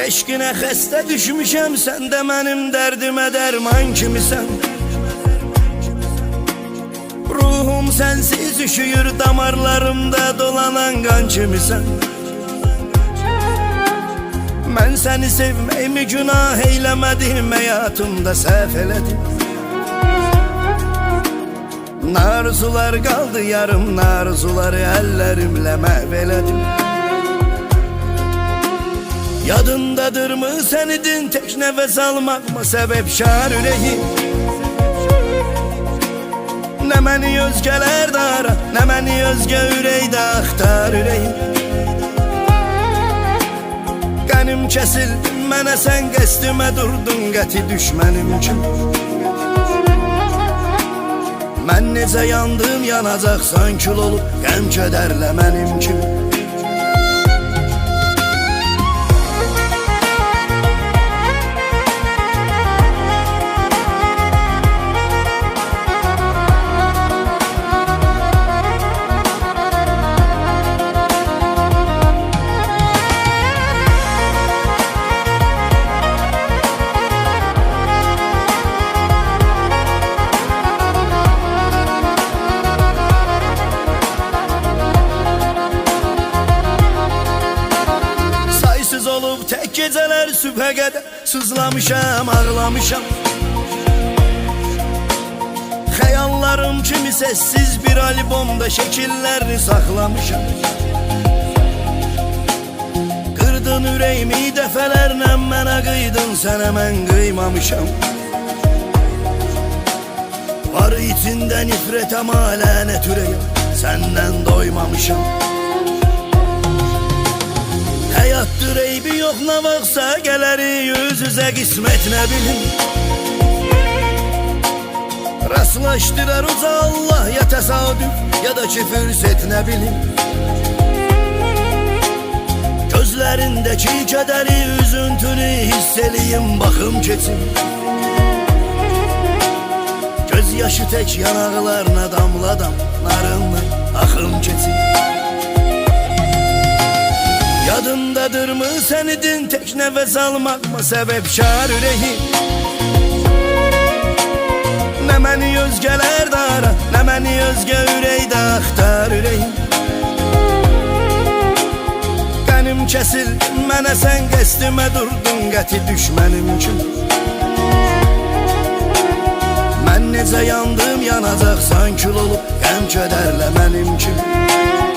Eşqinə xəstə düşmüşəm, sən də mənim dərdimə dərman kimisən. Ruhum sənsiz üşüyür, damarlarımda dolanan qan kimisən. Mən səni sevməyimi günah eyləmədim, həyatımda səhv elədim. Narzular qaldı yarım, narzuları əllərimlə məhv elədim. Yadındadırmı sən idin tək nəfəs almaqma səbəbkar ürəyim? Nə məni özgələr də ara, nə məni özgə ürəkdə axtar ürəyim. Qənim kəsildi mənə, sən qəsdimə durdun qəti düşmənim üçün. Mən necə yandım, yanacaqsan kül olub, qəm kədərlə mənim kimi. Olub tək gecələr sübhə qədər sızlamışam, ağlamışam. Xəyallarım kimi səssiz bir albomda şəkillərini saxlamışam. Qırdın ürəyimi dəfələrlə, mənə qıydın, sənə mən qıymamışam. Var içində nifrət, amma lənət ürəyim, səndən doymamışam. Həyatdır eybi yox, nə vaxtsa gələri yüz üzə qismət, nə bilim. Rastlaşdırar uca Allah, ya təsadüf ya da ki fürsət, nə bilim. Gözlərindəki kədəri, üzüntünü hiss eləyim, baxım keçim. Göz yaşı tək yanaqlarına damla damlarınla axım keçim. Yadındadırmı sən idin tək nəfəs almaqma səbəbkar ürəyim? Nə məni özgələr də ara, nə məni özgə ürəkdə axtar ürəyim. Qənim kəsildi mənə, sən qəsdimə durdun qəti düşmənim üçün. Mən necə yandım, yanacaqsan kül olub, qəm kədərlə mənim kimi.